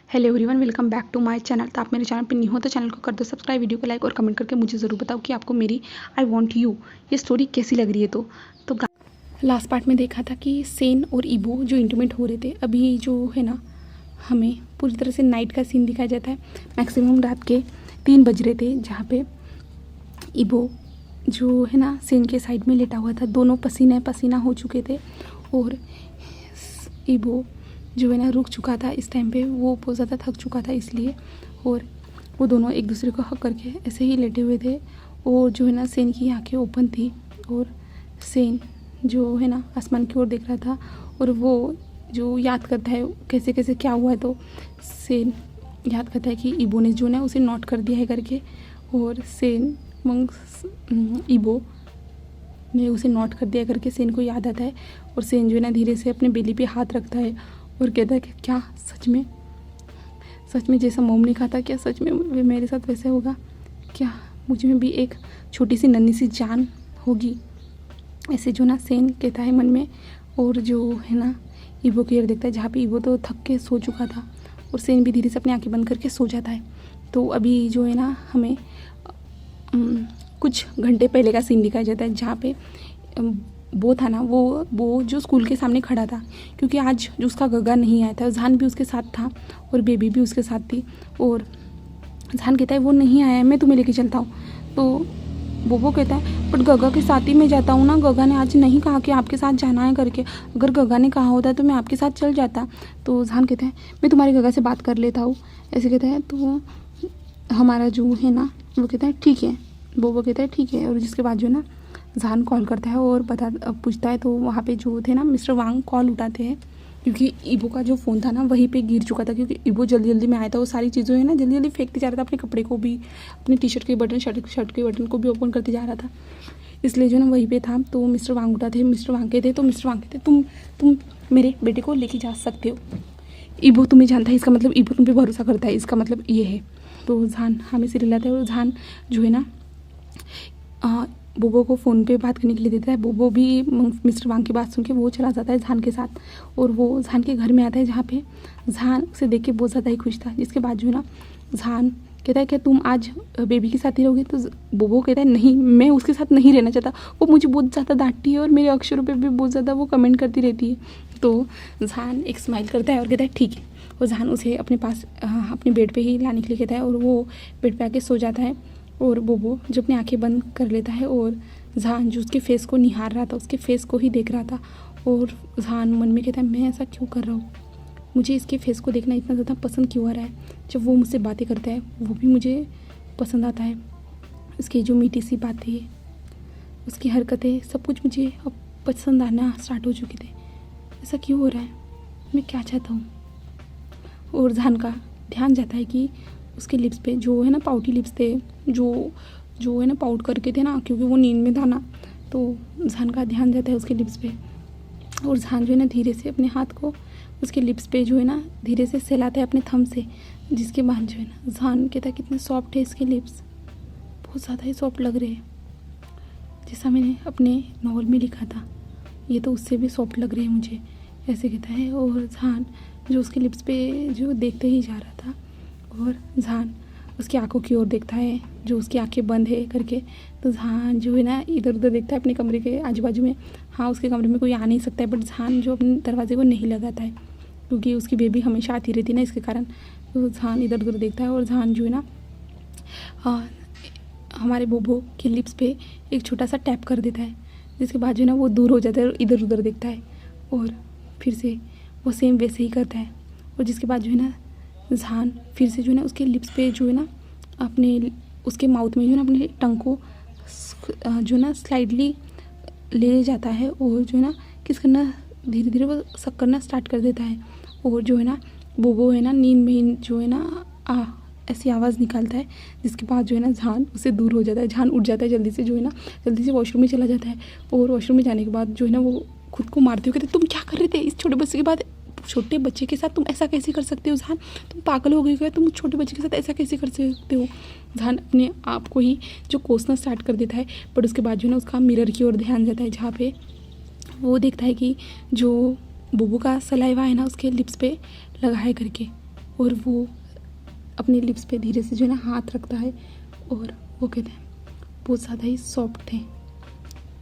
Hello everyone, welcome back to my channel. तो आप मेरे चैनल पे न्यू हो तो चैनल को कर दो सब्सक्राइब, वीडियो को लाइक और कमेंट करके मुझे ज़रूर बताओ कि आपको मेरी आई वॉन्ट यू ये स्टोरी कैसी लग रही है। तो लास्ट पार्ट में देखा था कि सेन और ईबो जो इंटीमेट हो रहे थे। अभी जो है ना, हमें पूरी तरह से नाइट का सीन दिखाया जाता है। मैक्सिमम रात के 3 बज रहे थे, जहाँ पे ईबो जो है ना सेन के साइड में लेटा हुआ था। दोनों पसीना पसीना हो चुके थे और ईबो जो है ना रुक चुका था इस टाइम पे। वो बहुत ज़्यादा थक चुका था इसलिए, और वो दोनों एक दूसरे को हक करके ऐसे ही लेटे हुए थे। और जो है ना सेन की आंखें ओपन थी और सेन जो है ना आसमान की ओर देख रहा था और वो जो याद करता है कैसे कैसे क्या हुआ है। तो सेन याद करता है कि ईबो ने जो ना उसे नोट कर दिया है करके, और सेन ईबो ने उसे नोट कर दिया करके सेन को याद आता है। और सेन जो है ना धीरे से अपने बेली पे हाथ रखता है और कहता है कि क्या सच में जैसा मोम ने कहा था, क्या सच में मेरे साथ वैसे होगा? क्या मुझ में भी एक छोटी सी नन्ही सी जान होगी? ऐसे जो ना सेन कहता है मन में। और जो है ना ईबो की ओर देखता है, जहाँ पे ईबो तो थक के सो चुका था और सेन भी धीरे से अपनी आंखें बंद करके सो जाता है। तो अभी जो है ना हमें कुछ घंटे पहले का सीन दिखाया जाता है, जहाँ पे वो था ना, वो जो स्कूल के सामने खड़ा था, क्योंकि आज जो उसका गगा नहीं आया था। जहान भी उसके साथ था और बेबी भी उसके साथ थी। और जहान कहता है वो नहीं आया है, मैं तुम्हें लेके चलता हूँ। तो वो कहता है बट गगा के साथ ही मैं जाता हूँ ना, गगा ने आज नहीं कहा कि आपके साथ जाना है करके। अगर गगा ने कहा होता तो मैं आपके साथ चल जाता। तो जहान कहता है मैं तुम्हारे गगा से बात कर लेता हूँ, ऐसे कहता है। तो हमारा जो है ना वो कहता है ठीक है, वो कहता है ठीक है। और जिसके बाद जो है ना जहान कॉल करता है और पूछता है। तो वहाँ पे जो थे ना मिस्टर वांग कॉल उठाते हैं, क्योंकि ईबो का जो फ़ोन था ना वहीं पे गिर चुका था। क्योंकि ईबो जल्दी जल्दी में आया था, वो सारी चीज़ें है ना जल्दी जल्दी फेंकते जा रहा था। अपने कपड़े को भी, अपने टी शर्ट के बटन, शर्ट के बटन को भी ओपन करते जा रहा था, इसलिए जो ना वहीं पे था। तो मिस्टर वांग उठाते, मिस्टर वांग कहते, तो मिस्टर वांग कहते तुम मेरे बेटे को लेके जा सकते हो। ईबो तुम्हें जानता है, इसका मतलब ईबो तुम पे भरोसा करता है, इसका मतलब ये है। तो जहान हमें से रिलाता है और जहान जो है ना बोबो को फ़ोन पे बात करने के लिए देता है। बोबो भी मिस्टर वांग की बात सुन के वो चला जाता है जहान के साथ, और वो जहान के घर में आता है, जहाँ पे जहान उसे देख के बहुत ज़्यादा ही खुश था। जिसके बाद जो है ना जहान कहता है कि तुम आज बेबी के साथ ही रहोगे? तो बोबो कहता है नहीं, मैं उसके साथ नहीं रहना चाहता, वो मुझे बहुत ज़्यादा डांटती है और मेरे अक्षरों पर भी बहुत ज़्यादा वो कमेंट करती रहती है। तो जहान एक स्माइल करता है और कहता है ठीक है। और जहान उसे अपने पास अपने बेड पे ही लाने के लिए कहता है और वो बेड पे आके सो जाता है। और बोबो जो अपनी आंखें बंद कर लेता है और जहान जो उसके फेस को निहार रहा था, उसके फेस को ही देख रहा था। और जहान मन में कहता है मैं ऐसा क्यों कर रहा हूँ, मुझे इसके फेस को देखना इतना ज़्यादा पसंद क्यों आ रहा है? जब वो मुझसे बातें करता है वो भी मुझे पसंद आता है, उसकी जो मीठी सी बातें, उसकी हरकतें, सब कुछ मुझे अब पसंद आना स्टार्ट हो चुके थे। ऐसा क्यों हो रहा है? मैं क्या चाहता हूँ? और जहान का ध्यान जाता है कि उसके लिप्स पे जो है ना पाउटी लिप्स थे, जो है ना पाउट करके थे ना, क्योंकि वो नींद में था ना। तो जहान का ध्यान जाता है उसके लिप्स पे, और जहान जो है ना धीरे से अपने हाथ को उसके लिप्स पे जो है ना धीरे से सहलाता है अपने थंब से। जिसके बाद जो है ना जहान कहता है कितने सॉफ्ट है इसके लिप्स, बहुत ज़्यादा ही सॉफ्ट लग रहे हैं, जैसा मैंने अपने नॉवल में लिखा था, ये तो उससे भी सॉफ्ट लग रही है मुझे, ऐसे कहता है। और जहान जो उसके लिप्स पे जो देखते ही जा रहा था, और जहान उसकी आंखों की ओर देखता है जो उसकी आंखें बंद है करके। तो जहान जो है ना इधर उधर देखता है अपने कमरे के आजू बाजू में। हाँ, उसके कमरे में कोई आ नहीं सकता है, बट जहान जो अपने दरवाजे को नहीं लगाता है, क्योंकि उसकी बेबी हमेशा आती रहती है ना, इसके कारण। तो जहान इधर उधर देखता है और जहान जो है ना हमारे बोबो के लिप्स पे एक छोटा सा टैप कर देता है। जिसके बाद जो है ना वो दूर हो जाता है और इधर उधर देखता है, और फिर से वो सेम वैसे ही करता है। और जिसके बाद जो है ना जहान फिर से जो है ना उसके लिप्स पे जो है ना अपने उसके माउथ में जो है ना अपने टंग को जो है ना स्लाइडली ले जाता है, और जो है ना किस करना धीरे धीरे वो सक करना स्टार्ट कर देता है। और जो है ना बोबो है ना नींद में जो है ना ऐसी आवाज़ निकालता है। जिसके बाद जो है ना जहान उससे दूर हो जाता है, जहान उठ जाता है जल्दी से, जो है ना जल्दी से वॉशरूम में चला जाता है। और वॉशरूम में जाने के बाद जो है ना वो खुद को मारते हुए कहते तुम क्या कर रहे थे इस छोटे बच्चे के साथ, तुम ऐसा कैसे कर सकते हो जहान, तुम पागल हो गए क्या? तुम छोटे बच्चे के साथ ऐसा कैसे कर सकते हो? जहान अपने आप को ही जो कोसना स्टार्ट कर देता है। बट उसके बाद जो है ना उसका मिरर की ओर ध्यान जाता है, जहाँ पे वो देखता है कि जो बोबो का सलाइवा है ना उसके लिप्स पे लगा है करके। और वो अपने लिप्स पे धीरे से जो है ना हाथ रखता है और वो कहता है बहुत ज़्यादा ही सॉफ्ट थे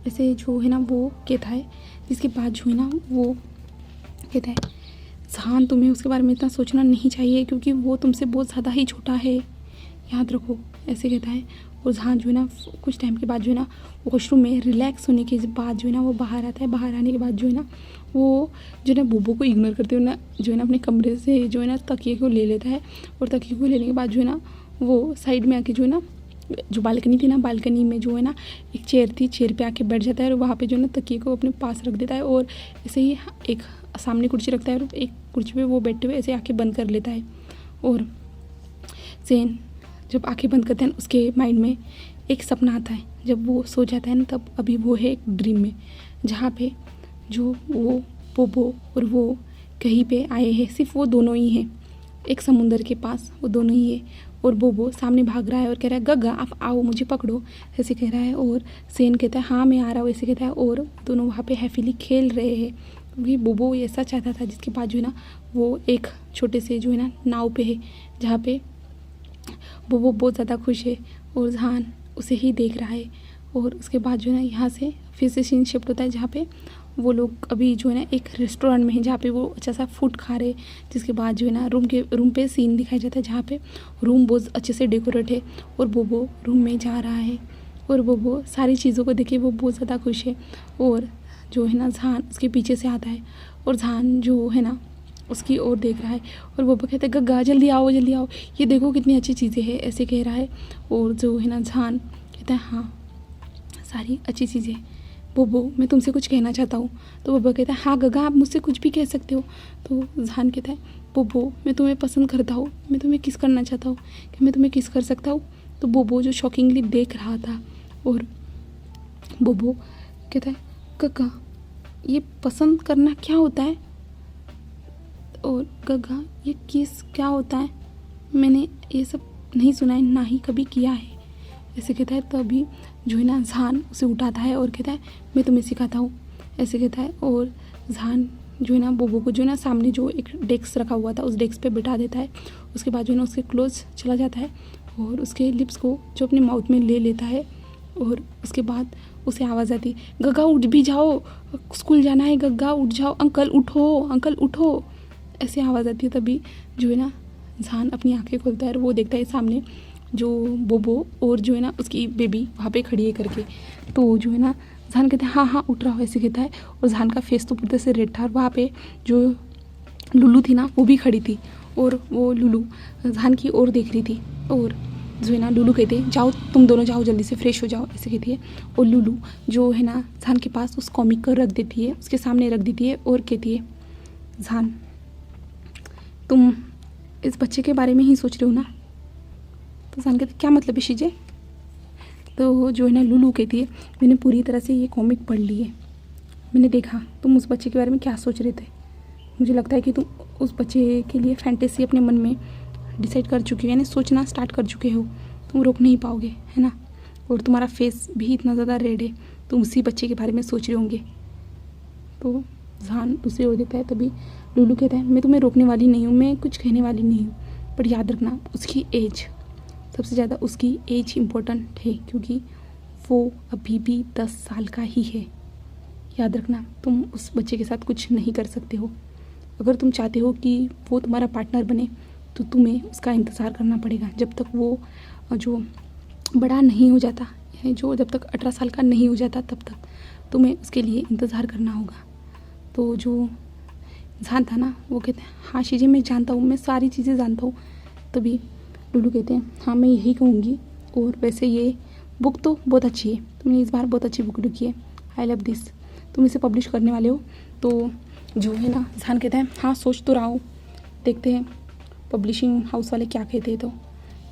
ऐसे जो है ना वो कहता है। जिसके बाद जो है ना वो कहता है जहान तुम्हें उसके बारे में इतना सोचना नहीं चाहिए क्योंकि वो तुमसे बहुत ज़्यादा ही छोटा है, याद रखो, ऐसे कहता है। और जहान जो है ना कुछ टाइम के बाद जो है ना वॉशरूम में रिलैक्स होने के बाद जो है ना वो बाहर आता है। बाहर आने के बाद जो है ना वो जो है ना बोबो को इग्नोर करते हुए ना जो है ना अपने कमरे से जो है ना तकिए को ले लेता है। और तकिए को लेने के बाद जो है ना वो साइड में आके जो है ना जो बालकनी थी ना, बालकनी में जो है ना एक चेयर थी, चेयर पे आके बैठ जाता है और वहाँ पे जो है ना तकिए को अपने पास रख देता है। और ऐसे ही एक सामने कुर्सी रखता है और एक कुर्सी पे वो बैठे हुए ऐसे आँखें बंद कर लेता है। और सेन जब आँखें बंद करते हैं उसके माइंड में एक सपना आता है। जब वो सो जाता है ना तब अभी वो है एक ड्रीम में, जहाँ पे जो वो बोबो और वो कहीं पे आए हैं, सिर्फ वो दोनों ही हैं, एक समुंदर के पास वो दोनों ही है। और बोबो सामने भाग रहा है और कह रहा है गग्गा आप आओ मुझे पकड़ो, ऐसे कह रहा है। और सेन कहता है हाँ मैं आ रहा हूँ, ऐसे कहता है। और दोनों वहाँ पे हैप्पीली खेल रहे हैं क्योंकि बोबो ऐसा चाहता था। जिसके बाद जो है ना वो एक छोटे से जो है ना नाव पे है, जहाँ पे बोबो बहुत ज़्यादा खुश है और जहान उसे ही देख रहा है। और उसके बाद जो है ना यहाँ से फिर से सीन शिफ्ट होता है, जहाँ पे वो लोग अभी जो है ना एक रेस्टोरेंट में है, जहाँ पे वो अच्छा सा फूड खा रहे। जिसके बाद जो है ना रूम पे सीन दिखाया जाता है, जहाँ पे रूम बहुत अच्छे से डेकोरेट है और बोबो रूम में जा रहा है। और बोबो सारी चीज़ों को देखे वो बहुत ज़्यादा खुश है। और जो है ना जहान उसके पीछे से आता है और जहान जो है ना उसकी ओर देख रहा है। और बोबो कहता है गग्गा जल्दी आओ, ये देखो कितनी अच्छी चीज़ें हैं, ऐसे कह रहा है। और जो है ना जहान कहता है हाँ सारी अच्छी चीज़ें। बोबो मैं तुमसे कुछ कहना चाहता हूँ। तो बोबो कहता है हाँ गग्गा आप मुझसे कुछ भी कह सकते हो। तो जहान कहता है बोबो मैं तुम्हें पसंद करता हूँ, मैं तुम्हें किस करना चाहता हूँ, कि मैं तुम्हें किस कर सकता हूँ। तो बोबो जो शॉकिंगली देख रहा था, और बोबो कहता है गग्गा ये पसंद करना क्या होता है, और गग्गा ये किस क्या होता है, मैंने ये सब नहीं सुना है ना ही कभी किया है, ऐसे कहता है। तभी जो है ना जहान उसे उठाता है और कहता है मैं तुम्हें सिखाता हूँ, ऐसे कहता है। और जहान जो है ना बोबो को जो है ना सामने जो एक डेस्क रखा हुआ था उस डेस्क पे बिठा देता है। उसके बाद जो है ना उसके क्लोज चला जाता है और उसके लिप्स को जो अपने माउथ में ले लेता है। और उसके बाद उसे आवाज़ आती गग्गा उठ भी जाओ, स्कूल जाना है, गग्गा उठ जाओ, अंकल उठो, ऐसे आवाज़ आती है। तभी जो है ना जहान अपनी आंखें खोलता है और वो देखता है सामने जो बोबो और जो है ना उसकी बेबी वहाँ पे खड़ी है करके। तो जो है ना जहान कहता है हाँ उठ रहा हो, ऐसे कहता है। और जहान का फेस तो पूरे से रेड था और वहाँ पे जो लुलू थी ना वो भी खड़ी थी और वो लुलू जहान की ओर देख रही थी। और जो है ना लुलू कहते जाओ तुम दोनों जाओ जल्दी से फ्रेश हो जाओ, ऐसे कहती है। और लुलू जो है ना जहान के पास उस कॉमिक को रख देती है, उसके सामने रख देती है और कहती है जहान तुम इस बच्चे के बारे में ही सोच रहे हो ना। तो जहान कहते क्या मतलब है शीजे। तो जो है ना लुलू कहती है मैंने पूरी तरह से ये कॉमिक पढ़ ली है, मैंने देखा तुम उस बच्चे के बारे में क्या सोच रहे थे। मुझे लगता है कि तुम उस बच्चे के लिए फैंटेसी अपने मन में डिसाइड कर चुके हो, यानी सोचना स्टार्ट कर चुके हो, तुम रोक नहीं पाओगे, है ना। और तुम्हारा फेस भी इतना ज़्यादा रेड है, तुम उसी बच्चे के बारे में सोच रहे होंगे। तो जहान दूसरी ओर देता है। तभी लुलू कहता है मैं तुम्हें रोकने वाली नहीं हूँ, मैं कुछ कहने वाली नहीं हूँ, पर याद रखना उसकी एज सबसे ज़्यादा उसकी एज इम्पोर्टेंट है क्योंकि वो अभी भी 10 साल का ही है। याद रखना तुम उस बच्चे के साथ कुछ नहीं कर सकते हो। अगर तुम चाहते हो कि वो तुम्हारा पार्टनर बने तो तुम्हें उसका इंतज़ार करना पड़ेगा जब तक वो जो बड़ा नहीं हो जाता, यानी जो जब तक 18 साल का नहीं हो जाता तब तक तुम्हें उसके लिए इंतज़ार करना होगा। तो जो जहान था ना वो कहते हैं हाँ शीजे मैं जानता हूँ, मैं सारी चीज़ें जानता हूँ। तभी लुलू कहते हैं हाँ मैं यही कहूँगी, और वैसे ये बुक तो बहुत अच्छी है, तुमने इस बार बहुत अच्छी बुक लिखी है, आई लव दिस, तुम इसे पब्लिश करने वाले हो। तो जो है ना जहान कहता है हाँ सोच तो रहा हूँ, देखते हैं पब्लिशिंग हाउस वाले क्या कहते हैं।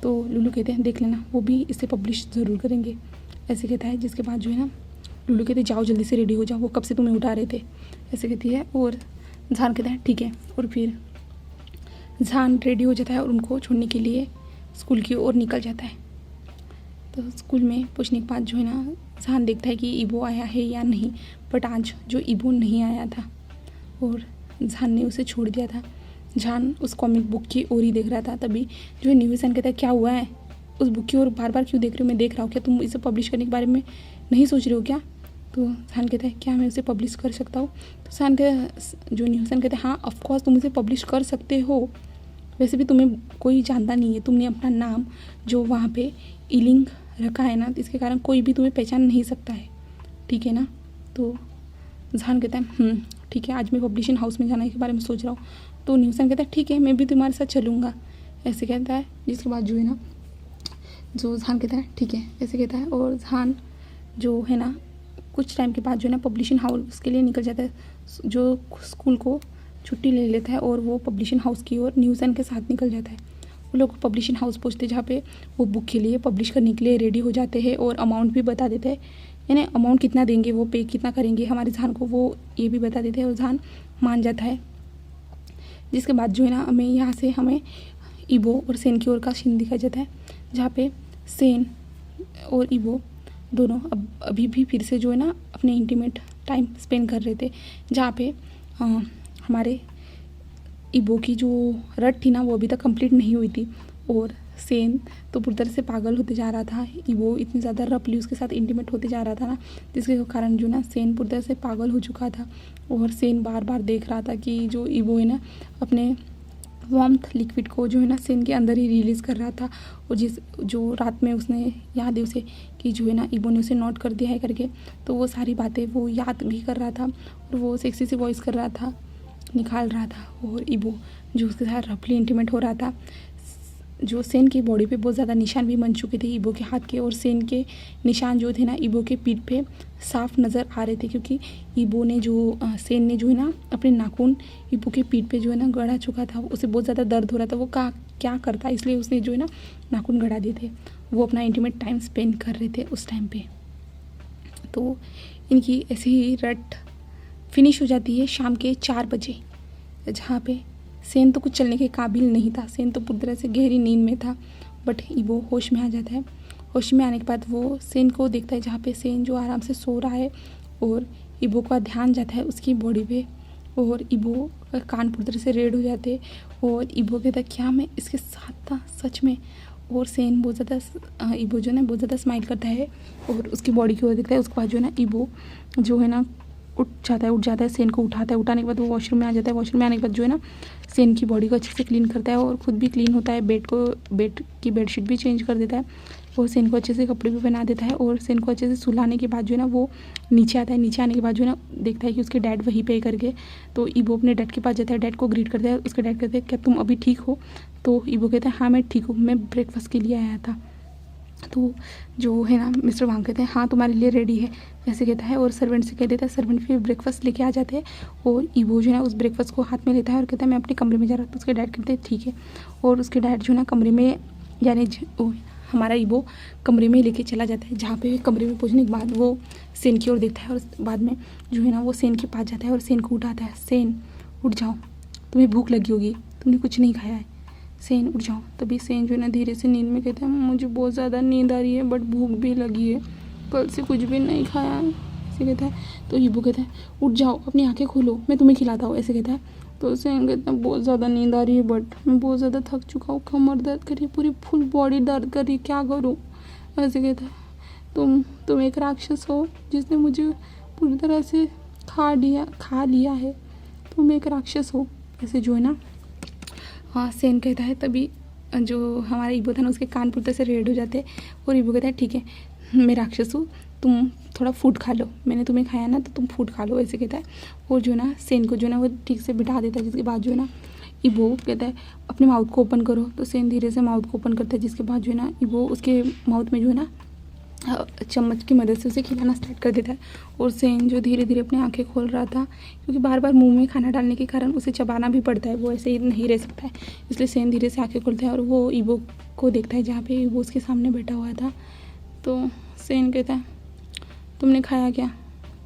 तो लुलू कहते हैं देख लेना वो भी इसे पब्लिश ज़रूर करेंगे, ऐसे कहता है। जिसके बाद जो है ना लुलू कहते जाओ जल्दी से रेडी हो जाओ, वो कब से तुम्हें उठा रहे थे, ऐसे कहती है। और जहान कहता है ठीक है। और फिर जहान रेडी हो जाता है और उनको छोड़ने के लिए स्कूल की ओर निकल जाता है। तो स्कूल में पूछने के बाद जो है ना जहान देखता है कि ईबो आया है या नहीं, बट आज जो ईबो नहीं आया था और जहान ने उसे छोड़ दिया था। जान उस कॉमिक बुक की ओर ही देख रहा था। तभी जो है न्यूसन कहता है क्या हुआ है, उस बुक की ओर बार बार क्यों देख रहे हो, मैं देख रहा हूँ, क्या तुम इसे पब्लिश करने के बारे में नहीं सोच रहे हो क्या। तो जान कहता है क्या मैं उसे पब्लिश कर सकता हूँ। तो जान जो न्यूसन कहते हैं हाँ ऑफकोर्स तुम उसे पब्लिश कर सकते हो, वैसे भी तुम्हें कोई जानता नहीं है, तुमने अपना नाम जो वहाँ पे ईलिंग रखा है ना, इसके कारण कोई भी तुम्हें पहचान नहीं सकता है, ठीक है ना। तो जान कहता है ठीक है, आज मैं पब्लिशिंग हाउस में जाने के बारे में सोच रहा हूँ। तो न्यूसन कहता है ठीक है, मैं भी तुम्हारे साथ चलूँगा, ऐसे कहता है। जिसके बाद जो है ना, जो जान कहता है ठीक है ऐसे कहता है, और जान जो है ना कुछ टाइम के बाद जो है ना पब्लिशिंग हाउस के लिए निकल जाता है, जो स्कूल को छुट्टी ले लेता है और वो पब्लिशिंग हाउस की ओर न्यूसन के साथ निकल जाता है। वो लोग पब्लिशिंग हाउस पहुँचते हैं जहाँ पे वो बुक के लिए पब्लिश करने के लिए रेडी हो जाते हैं और अमाउंट भी बता देते हैं, यानी अमाउंट कितना देंगे, वो पे कितना करेंगे हमारे जान को, वो ये भी बता देते हैं और जान मान जाता है। जिसके बाद जो है ना हमें यहाँ से हमें ईबो और सेन की ओर का सीन दिखाया जाता है, जहाँ पे सेन और ईबो दोनों अभी भी फिर से जो है ना अपने इंटीमेट टाइम स्पेंड कर रहे थे, जहाँ पे हमारे ईबो की जो रट थी ना वो अभी तक कंप्लीट नहीं हुई थी, और सेन तो पूरी तरह से पागल होते जा रहा था। ईबो इतनी ज़्यादा रफली उसके साथ इंटीमेट होते जा रहा था ना, जिसके कारण जो ना सेन पूरी तरह से पागल हो चुका था, और सेन बार बार देख रहा था कि जो ईबो है ना अपने वार्मथ लिक्विड को जो है ना सेन के अंदर ही रिलीज़ कर रहा था, और जो रात में उसने याद है उसे कि जो है ना ईबो ने उसे नोट कर दिया है करके, तो वो सारी बातें वो याद भी कर रहा था और वो सेक्सी सी वॉइस कर रहा था, निकाल रहा था। और ईबो जो उसके साथ रफली इंटीमेट हो रहा था, जो सेन की बॉडी पे बहुत ज़्यादा निशान भी बन चुके थे ईबो के हाथ के, और सेन के निशान जो थे ना ईबो के पीठ पे साफ नज़र आ रहे थे, क्योंकि ईबो ने जो सेन ने जो है ना अपने नाखून ईबो के पीठ पे जो है ना गड़ा चुका था, उसे बहुत ज़्यादा दर्द हो रहा था, वो क्या करता, इसलिए उसने जो है ना नाखून गड़ा दिए थे। वो अपना इंटीमेट टाइम स्पेंड कर रहे थे उस टाइम पे। तो इनकी ऐसे ही रट फिनिश हो जाती है शाम के 4 बजे, जहाँ पे सेन तो कुछ चलने के काबिल नहीं था, सेन तो पूरी तरह से गहरी नींद में था, बट ईबो होश में आ जाता है। होश में आने के बाद वो सेन को देखता है, जहाँ पे सेन जो आराम से सो रहा है, और ईबो का ध्यान जाता है उसकी बॉडी पे, और ईबो का कान पूरी तरह से रेड हो जाते, और ईबो कहता है क्या मैं इसके साथ था सच में। और सेन बहुत ज़्यादा ईबो जो है ना बहुत ज़्यादा स्माइल करता है और उसकी बॉडी की ओर देखता है। उसके बाद जो है ना ईबो जो है ना उठ जाता है, सेन को उठाता है, उठाने के बाद वो वॉशरूम में आ जाता है। वॉशरूम में आने के बाद जो है ना सेन की बॉडी को अच्छे से क्लीन करता है और खुद भी क्लीन होता है, बेड की बेडशीट भी चेंज कर देता है, और सेन को अच्छे से कपड़े भी पहना देता है, और सेन को अच्छे से सुलाने के बाद जो है ना वो नीचे आता है। नीचे आने के बाद जो है ना देखता है कि उसके डैड वहीं पे करके, तो ईबो अपने डैड के पास जाता है, डैड को ग्रीट करता है। उसके डैड कहते हैं क्या तुम अभी ठीक हो। तो ईबो कहता है हाँ मैं ठीक हूँ, मैं ब्रेकफास्ट के लिए आया था। तो जो है ना मिस्टर वांग कहते हैं हाँ तुम्हारे लिए रेडी है, ऐसे कहता है, और सर्वेंट से कह देता है। सर्वेंट फिर ब्रेकफास्ट लेके आ जाते हैं, और ईबो जो है ना उस ब्रेकफास्ट को हाथ में लेता है और कहता है मैं अपने कमरे में जा रहा हूँ। तो उसके डैड कहते हैं ठीक है, और उसके डैड जो है ना कमरे में, यानी हमारा ईबो कमरे में लेके चला जाता है, जहाँ पे कमरे में पहुँचने के बाद वो सेन की ओर देखता है, और बाद में जो है ना वो सेन के पास जाता है और सेन को उठाता है। सेन उठ जाओ, तुम्हें भूख लगी होगी, तुमने कुछ नहीं खाया है, सेन उठ जाओ। तभी सेन जो है ना धीरे से नींद में कहता है मुझे बहुत ज़्यादा नींद आ रही है, बट भूख भी लगी है, कल से कुछ भी नहीं खाया है, ऐसे कहता है। तो ईबो कहता है उठ जाओ, अपनी आंखें खोलो, मैं तुम्हें खिलाता हूँ, ऐसे कहता है। तो सेन कहता है बहुत ज़्यादा नींद आ रही है, बट मैं बहुत ज़्यादा थक चुका हूँ, कमर दर्द कर रही है, पूरी फुल बॉडी दर्द कर रही है, क्या करूँ, ऐसे कहता है। तुम एक राक्षस हो जिसने मुझे पूरी तरह से खा लिया है, तुम एक राक्षस हो, ऐसे जो है ना हाँ सेन कहता है। तभी जो हमारा ईबो था ना उसके कान पूरी तरह से रेड हो जाते हैं, और ईबो कहता है ठीक है मैं राक्षस हूँ, तुम थोड़ा फूड खा लो, मैंने तुम्हें खाया ना तो तुम फूड खा लो, ऐसे कहता है। और जो है ना सेन को जो है ना वो ठीक से बिठा देता है। जिसके बाद जो है ना ईबो कहता है अपने माउथ को ओपन करो, तो सेन धीरे से माउथ को ओपन करता है। जिसके बाद जो है ना ईबो उसके माउथ में जो है ना चम्मच की मदद से उसे खिलाना स्टार्ट कर देता है, और सेन जो धीरे धीरे अपनी आंखें खोल रहा था, क्योंकि बार बार मुंह में खाना डालने के कारण उसे चबाना भी पड़ता है, वो ऐसे ही नहीं रह सकता है, इसलिए सेन धीरे से आंखें खोलता है और वो ईबो को देखता है जहाँ पे ईबो उसके सामने बैठा हुआ था। तो सेन कहता है तुमने खाया क्या,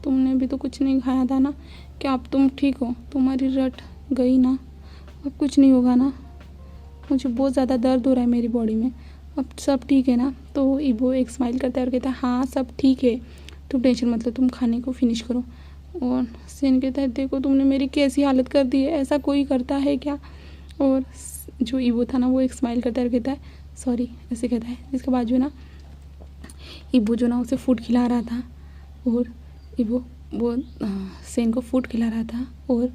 तुमने भी तो कुछ नहीं खाया था ना, क्या अब तुम ठीक हो, तुम्हारी रट गई ना, अब कुछ नहीं होगा ना, मुझे बहुत ज़्यादा दर्द हो रहा है मेरी बॉडी में, अब सब ठीक है ना। तो ईबो एक स्माइल करता है और कहता है हाँ सब ठीक है, तुम टेंशन मत लो, तुम खाने को फिनिश करो। और सेन कहता है देखो तुमने मेरी कैसी हालत कर दी है, ऐसा कोई करता है क्या, और जो ईबो था ना वो एक स्माइल करता है और कहता है सॉरी ऐसे कहता है। जिसके बाद जो है ना ईबो जो ना उसे फूड खिला रहा था और ईबो वो सेन को फूड खिला रहा था और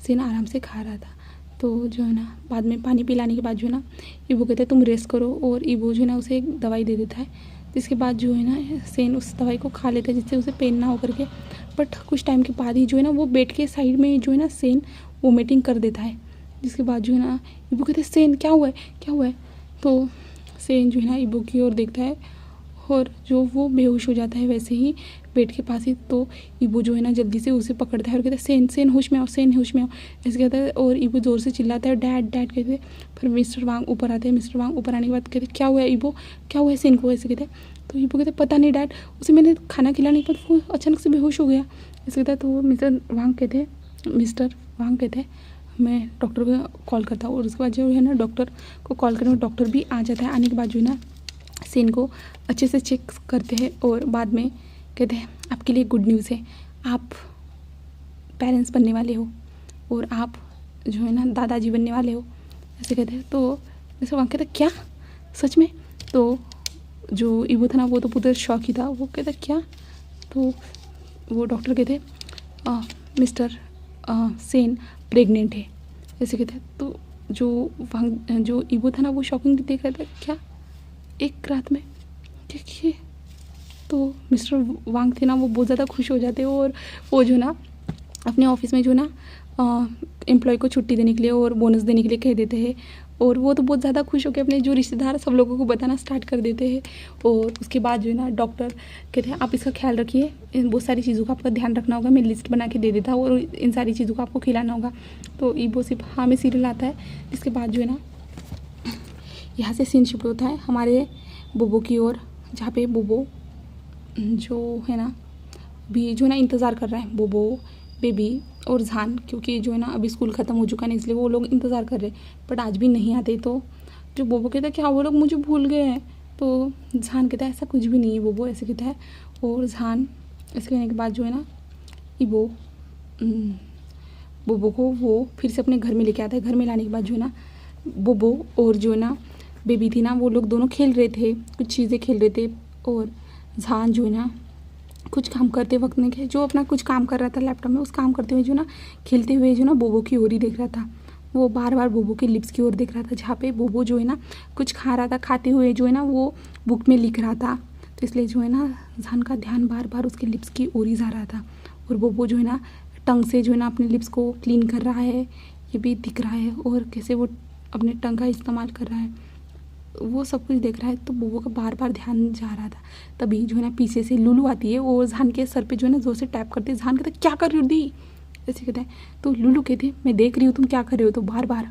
सेन आराम से खा रहा था। तो जो है ना बाद में पानी पिलाने के बाद जो है ना ईबो कहते हैं तुम रेस्ट करो और ईबो जो है ना उसे एक दवाई दे देता है। जिसके बाद जो है ना सेन उस दवाई को खा लेता है जिससे उसे पेन ना हो करके। बट कुछ टाइम के बाद ही जो है ना वो बेड के साइड में जो है ना सेन वोमिटिंग कर देता है। जिसके बाद जो है ना ईबो कहते हैं सेन क्या हुआ है क्या हुआ है। तो सेन जो है ना ईबो की ओर देखता है और जो वो बेहोश हो जाता है वैसे ही बेड के पास ही। तो ईबो जो है ना जल्दी से उसे पकड़ता है और कहता है सेन सेन होश में आओ सेन होश में आओ ऐसे कहता है। और ईबो ज़ोर से चिल्लाता है डैड डैड कहते हैं। फिर मिस्टर वांग ऊपर आते हैं। मिस्टर वांग ऊपर आने के बाद कहते क्या हुआ है ईबो क्या हुआ है सेन को ऐसे कहते हैं। तो ईबो कहते पता नहीं डैड उसे मैंने खाना खिलाने के बाद वो अचानक से बेहोश हो गया ऐसे कहता है। तो मिस्टर वांग कहते हैं मैं डॉक्टर को कॉल करता हूँ। और उसके बाद जो है ना डॉक्टर को कॉल करने में डॉक्टर भी आ जाता है। आने के बाद जो है ना सेन को अच्छे से चेक करते हैं और बाद में कहते हैं आपके लिए गुड न्यूज़ है आप पेरेंट्स बनने वाले हो और आप जो है ना दादाजी बनने वाले हो ऐसे कहते हैं। तो जैसे वहाँ कहते क्या सच में। तो जो ईबो था ना वो तो पूरा शौक ही था। वो कहता क्या। तो वो डॉक्टर कहते मिस्टर सेन प्रेग्नेंट है ऐसे कहते हैं। तो जो ईबो था ना वो शॉकिंग देख रहा था क्या एक रात में देखिए। तो मिस्टर वांग थे ना वो बहुत ज़्यादा खुश हो जाते हैं और वो जो ना अपने ऑफिस में जो ना एम्प्लॉय को छुट्टी देने के लिए और बोनस देने के लिए कह देते हैं। और वो तो बहुत ज़्यादा खुश होकर अपने जो रिश्तेदार सब लोगों को बताना स्टार्ट कर देते हैं। और उसके बाद जो है ना डॉक्टर कहते हैं आप इसका ख्याल रखिए बहुत सारी चीज़ों का आपका ध्यान रखना होगा। मैं लिस्ट बना के दे देता हूँ और इन सारी चीज़ों को आपको खिलाना होगा। तो ईबो सिर्फ हाँ में सीरियल आता है। जिसके बाद जो है ना यहाँ से सीन शिफ्ट होता है हमारे बोबो की ओर जहाँ पे बोबो जो है ना भी जो है ना इंतज़ार कर रहा है बोबो बेबी और झान। क्योंकि जो है ना अभी स्कूल ख़त्म हो चुका है इसलिए वो लोग इंतज़ार कर रहे हैं बट आज भी नहीं आते। तो जो बोबो कहता है क्या वो लोग मुझे भूल गए हैं। तो झान कहता है ऐसा कुछ भी नहीं है बोबो ऐसे कहता है। और झान ऐसे कहने के बाद जो है ना ईबो बोबो को वो फिर से अपने घर में लेके आता है। घर में लाने के बाद जो है ना बोबो और जो है ना बेबी थी ना वो लोग दोनों खेल रहे थे कुछ चीज़ें खेल रहे थे। और झान जो है ना कुछ काम करते वक्त नहीं जो अपना कुछ काम कर रहा था लैपटॉप में उस काम करते हुए जो ना खेलते हुए जो ना बोबो की ओर ही देख रहा था। वो बार बार बोबो के लिप्स की ओर देख रहा था जहाँ पे बोबो जो है ना कुछ खा रहा था। खाते हुए जो है ना वो बुक में लिख रहा था। तो इसलिए जो है ना झान का ध्यान बार बार उसके लिप्स की ओर ही जा रहा था। और बोबो जो है ना टंग से जो है ना अपने लिप्स को क्लीन कर रहा है ये भी दिख रहा है। और कैसे वो अपने टंग का इस्तेमाल कर रहा है वो सब कुछ देख रहा है। तो बोबो का बार बार ध्यान जा रहा था। तभी जो है ना पीछे से लुलू आती है और झान के सर पे जो है ना जोर से टैप करती है। झान कहता है क्या कर रही हो दी ऐसे कहता है। तो लुलू कहते मैं देख रही हूँ तुम क्या कर रहे हो तो बार बार।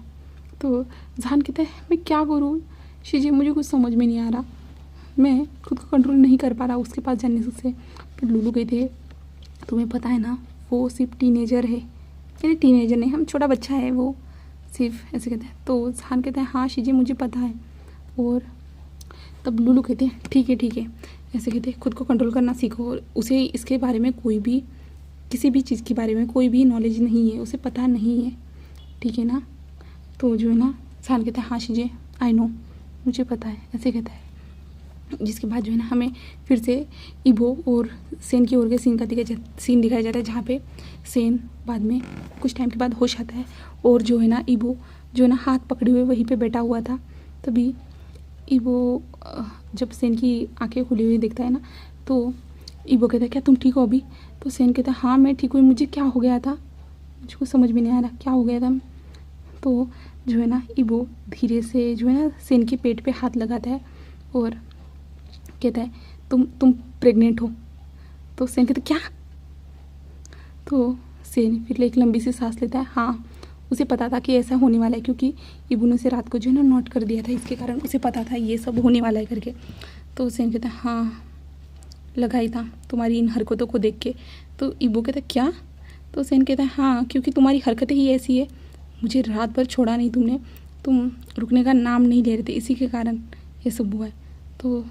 तो झान कहता है मैं क्या करूँ शीजी मुझे कुछ समझ में नहीं आ रहा मैं खुद को कंट्रोल नहीं कर पा रहा उसके पास जाने से। फिर लुलू कहते तुम्हें पता है ना वो सिर्फ टीनेजर है। यानी टीनेजर नहीं हम छोटा बच्चा है वो सिर्फ ऐसे कहते हैं। तो झान कहता है हाँ शीजी मुझे पता है। और तब लुलू कहते हैं ठीक है ऐसे कहते खुद को कंट्रोल करना सीखो। उसे इसके बारे में कोई भी किसी भी चीज़ के बारे में कोई भी नॉलेज नहीं है उसे पता नहीं है ठीक है ना। तो जो है ना झान कहता है हाँ शीजे आई नो मुझे पता है ऐसे कहता है। जिसके बाद जो है ना हमें फिर से ईबो और सेन की ओर के सीन दिखाया जाता है जहाँ पे सेन बाद में कुछ टाइम के बाद होश आता है। और जो है ना ईबो जो है ना हाथ पकड़े हुए वहीं पे बैठा हुआ था। तभी ईबो जब सेन की आंखें खुली हुई देखता है ना तो ईबो कहता है क्या तुम ठीक हो अभी। तो सेन कहता है हाँ मैं ठीक हूँ मुझे क्या हो गया था मुझको समझ में नहीं आ रहा क्या हो गया था। तो जो है ना ईबो धीरे से जो है ना सेन के पेट पे हाथ लगाता है और कहता है तुम प्रेग्नेंट हो। तो सेन कहता है क्या। तो सेन फिर एक लंबी सी सांस लेता है। हाँ उसे पता था कि ऐसा होने वाला है क्योंकि ईबो ने उसे रात को जो है ना नोट कर दिया था इसके कारण उसे पता था ये सब होने वाला है करके। तो सेन कहता है हाँ लगा ही था तुम्हारी इन हरकतों को देख के। तो ईबो कहता है क्या। तो सेन कहता है हाँ क्योंकि तुम्हारी हरकतें ही ऐसी है मुझे रात भर छोड़ा नहीं तुमने तुम रुकने का नाम नहीं ले रहे थे इसी के कारण ये सब हुआ है। तो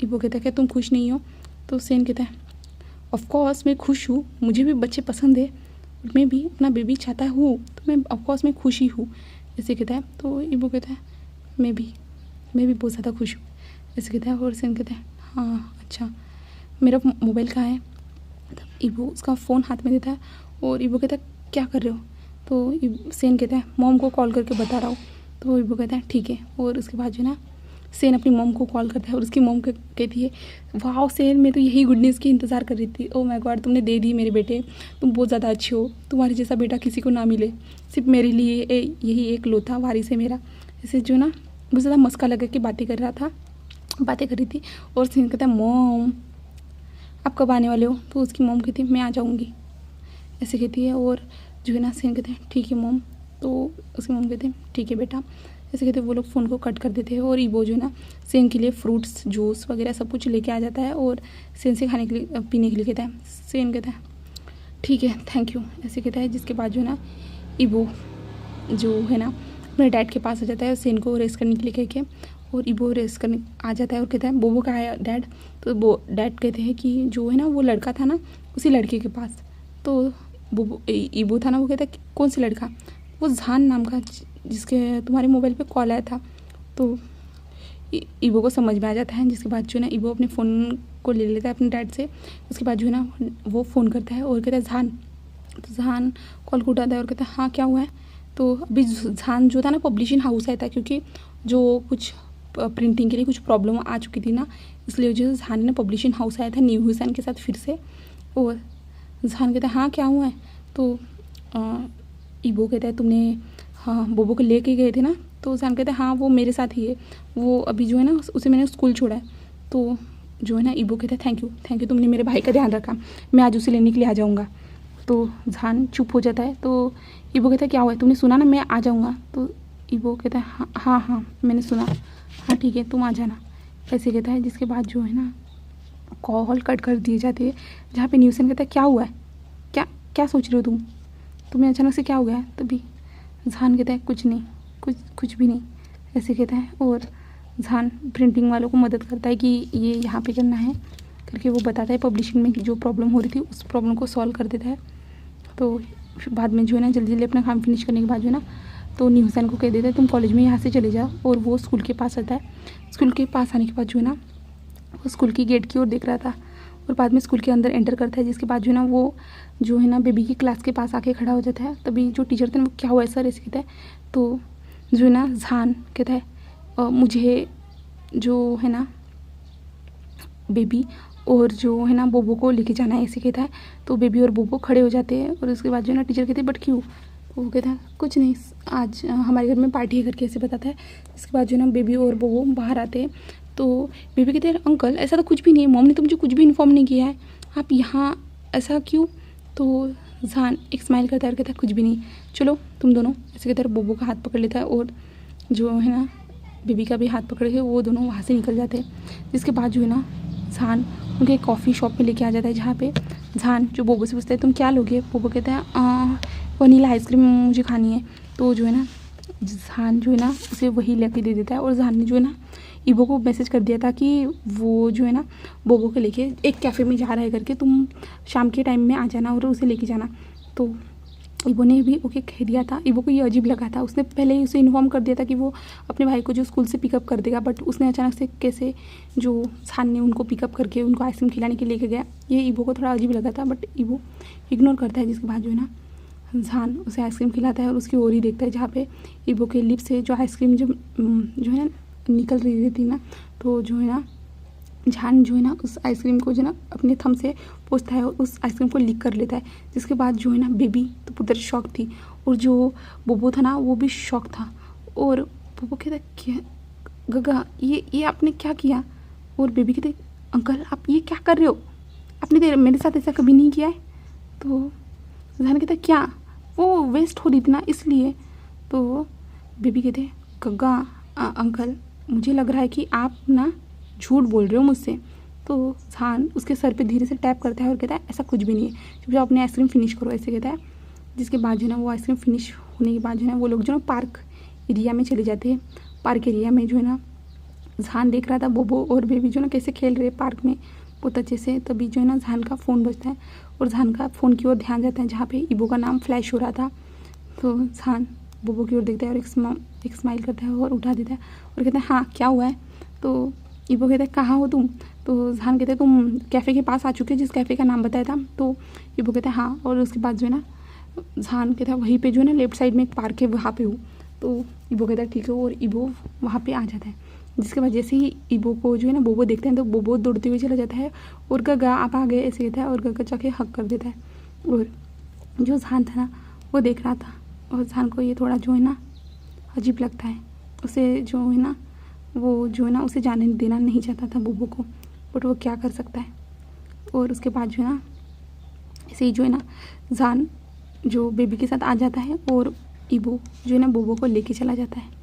ईबो कहता है क्या तुम खुश नहीं हो। तो सेन कहता है ऑफकोर्स मैं खुश हूँ मुझे भी बच्चे पसंद है मैं भी अपना बेबी चाहता हूँ तो मैं ऑफकोर्स मैं खुश ही हूँ ऐसे कहता है। तो इबो कहता है मैं भी बहुत ज़्यादा खुश हूँ, ऐसे कहता है। और सेन कहता है हाँ अच्छा, मेरा मोबाइल कहाँ है? तब इबो उसका फ़ोन हाथ में देता है और इबो कहता है क्या कर रहे हो? तो सेन कहता है मॉम को कॉल करके बता रहा हूँ। तो इबो कहता है ठीक है। और उसके बाद जो है ना सेन अपनी मॉम को कॉल करता है और उसकी मॉम कहती है वाह सेन, मैं तो यही गुड न्यूज़ की इंतज़ार कर रही थी। ओ माय गॉड, तुमने दे दी मेरे बेटे, तुम बहुत ज़्यादा अच्छे हो, तुम्हारे जैसा बेटा किसी को ना मिले, सिर्फ मेरे लिए यही एक लौता वारिस है मेरा। ऐसे जो ना बहुत ज़्यादा मस्का लगा के बातें कर रही थी। और सेन कहता है मॉम आप कब आने वाले हो? तो उसकी मॉम कहती है मैं आ जाऊँगी, ऐसे कहती है। और जो है ना सेन कहते हैं ठीक है मॉम। तो उसकी मॉम कहते हैं ठीक है बेटा, ऐसे कहते वो लोग फ़ोन को कट कर देते हैं। और इबो जो है ना सेन के लिए फ्रूट्स जूस वगैरह सब कुछ लेके आ जाता है और सेन से खाने के लिए पीने के लिए कहता है। सेन कहता है ठीक है थैंक यू, ऐसे कहता है। जिसके बाद जो है ना इबो जो है ना अपने डैड के पास आ जाता है सेन को रेस्ट करने के लिए कह के। और इबो रेस्ट करने आ जाता है और कहता है बोबो कहाँ है डैड? तो वो डैड कहते हैं कि जो है ना वो लड़का था ना उसी लड़के के पास। तो बोबो इबो था ना, वो कहता है कौन सी लड़का? वो जहान नाम का जिसके तुम्हारे मोबाइल पे कॉल आया था। तो इबो को समझ में आ जाता है। जिसके बाद जो है ना इबो अपने फ़ोन को ले लेता है अपने डैड से। उसके बाद जो है ना वो फ़ोन करता है और कहता है जहान। तो जहान कॉल को उठाता है और कहता है हाँ क्या हुआ है? तो अभी जहान जो था ना पब्लिशिंग हाउस आया था, क्योंकि जो कुछ प्रिंटिंग के लिए कुछ प्रॉब्लम आ चुकी थी ना, इसलिए जो जहान ने पब्लिशिंग हाउस आया था न्यू हुसैन के साथ फिर से। और जहान कहता है हाँ क्या हुआ है? तो इबो कहता है तुमने हाँ बोबो को लेके गए थे ना? तो जहान कहता है हाँ वो मेरे साथ ही है, वो अभी जो है ना उसे मैंने स्कूल छोड़ा है। तो जो है ना इबो कहता है थैंक यू तुमने मेरे भाई का ध्यान रखा, मैं आज उसे लेने के लिए आ जाऊँगा। तो जहान चुप हो जाता है। तो इबो कहता है क्या हुआ है? तुमने सुना ना मैं आ जाऊँगा? तो इबो कहता है हाँ मैंने सुना, हाँ ठीक है तुम आ जाना, ऐसे कहता है। जिसके बाद जो है ना कॉल कट कर दिए जाते हैं, जहाँ पे न्यूसन कहता है क्या हुआ है, क्या सोच रहे हो तुम्हें अचानक से क्या हो गया है? तभी जहान कहता है कुछ नहीं, कुछ भी नहीं, ऐसे कहता है। और जहान प्रिंटिंग वालों को मदद करता है कि ये यहाँ पे करना है करके वो बताता है। पब्लिशिंग में जो प्रॉब्लम हो रही थी उस प्रॉब्लम को सॉल्व कर देता है। तो फिर बाद में जो है ना जल्दी अपना काम फिनिश करने के बाद जो है ना तो न्यू हुसैन को कह देता है तुम कॉलेज में यहाँ से चले जाओ। और वो स्कूल के पास आता है। स्कूल के पास आने के बाद जो है ना वो स्कूल की गेट की ओर देख रहा था और बाद में स्कूल के अंदर एंटर करता है। जिसके बाद जो है ना वो जो है ना बेबी की क्लास के पास आके खड़ा हो जाता है। तभी जो टीचर थे ना वो क्या हुआ है सर, ऐसे कहता है। तो जो है ना जहान कहता है मुझे जो है ना बेबी और जो है ना बोबो को लेके जाना है, ऐसे कहता है। तो बेबी और बोबो खड़े हो जाते हैं और उसके बाद जो है ना टीचर कहते हैं बट क्यों? तो वो कहता है कुछ नहीं, आज हमारे घर में पार्टी है करके ऐसे बताता है। इसके बाद जो है ना बेबी और बोबो बाहर आते हैं। तो बेबी कहते हैं अंकल ऐसा तो कुछ भी नहीं है, मॉम ने तो मुझे कुछ भी इन्फॉर्म नहीं किया है, आप यहाँ ऐसा क्यों? तो जहान एक स्माइल करता है और कहता है कुछ भी नहीं, चलो तुम दोनों, ऐसे कहता है। बोबो का हाथ पकड़ लेता है और जो है ना बेबी का भी हाथ पकड़ के वो दोनों वहाँ से निकल जाते हैं। जिसके बाद जो है ना जहान उनके कॉफ़ी शॉप में लेके आ जाता है, जहाँ पे जहान जो बोबो से पूछता है तुम क्या लोगे? बोबो कहता है वनीला आइसक्रीम मुझे खानी है। तो जो है ना जहान जो है ना उसे वही लेके दे देता है। और जहान ने जो है ना इबो को मैसेज कर दिया था कि वो जो है ना बोबो को लेके एक कैफ़े में जा रहा है करके, तुम शाम के टाइम में आ जाना और उसे लेके जाना। तो इबो ने भी ओके कह दिया था। इबो को ये अजीब लगा था, उसने पहले ही उसे इन्फॉर्म कर दिया था कि वो अपने भाई को जो स्कूल से पिकअप कर देगा, बट उसने अचानक से कैसे जो जहान ने उनको पिकअप करके उनको आइसक्रीम खिलाने के लेके गया, ये इबो को थोड़ा अजीब लगा था। बट इबो इग्नोर करता है। जिसके बाद जो है ना जहान उसे आइसक्रीम खिलाता है और उसकी ओर ही देखता है, जहाँ पे इबो के लिप से जो आइसक्रीम जो है ना निकल रही थी ना, तो जो है ना जहान जो है ना उस आइसक्रीम को जो है ना अपने थंब से पोंछता है और उस आइसक्रीम को लीक कर लेता है। जिसके बाद जो है ना बेबी तो पूरी शॉक थी और जो बोबो था ना वो भी शॉक था। और बोबो कहता क्या गगा ये आपने क्या किया? और बेबी कहते अंकल आप ये क्या कर रहे हो, आपने मेरे साथ ऐसा कभी नहीं किया है। तो जहान कहता क्या, वो वेस्ट हो रही थी ना इसलिए। तो बेबी कहते गगा अंकल मुझे लग रहा है कि आप ना झूठ बोल रहे हो मुझसे। तो जहान उसके सर पे धीरे से टैप करता है और कहता है ऐसा कुछ भी नहीं है, चुपचाप अपने आइसक्रीम फिनिश करो, ऐसे कहता है। जिसके बाद जो है ना वो आइसक्रीम फिनिश होने के बाद जो है ना वो लोग जो है पार्क एरिया में चले जाते हैं। पार्क एरिया में जो है ना जहान देख रहा था बोबो और बेबी जो है ना कैसे खेल रहे पार्क में बहुत अच्छे से। तभी जो है ना जहान का फ़ोन बजता है और जहान का फ़ोन की ओर ध्यान जाता है, जहाँ पे इबो का नाम फ्लैश हो रहा था। तो जहान बोबो की ओर देखता है और एक स्माइल करता है और उठा देता है और कहता है हाँ क्या हुआ है। तो ईबो कहता है कहाँ हो तुम। तो जहान कहता है तुम कैफ़े के पास आ चुके हो जिस कैफ़े का नाम बताया था। तो ईबो कहता है हाँ। और उसके बाद जो है ना जहान कहता है वहीं पे जो है ना लेफ्ट साइड में एक पार्क है वहाँ पे हूँ। तो ईबो कहता है ठीक है और ईबो वहाँ पे आ जाता है। जिसके बाद जैसे ही ईबो को जो है ना बोबो देखते हैं तो बोबो दौड़ते हुए चला जाता है और गगा आप आ गए ऐसे कहता है और गगा जाके हक कर देता है। और जो जहान था ना वो देख रहा था और जहान को ये थोड़ा जो है ना अजीब लगता है। उसे जो है ना वो जो है ना उसे जाने देना नहीं चाहता था बोबो को, बट वो क्या कर सकता है। और उसके बाद जो है ना ऐसे ही जो है ना जहान जो बेबी के साथ आ जाता है और ईबो जो है ना बोबो को लेके चला जाता है।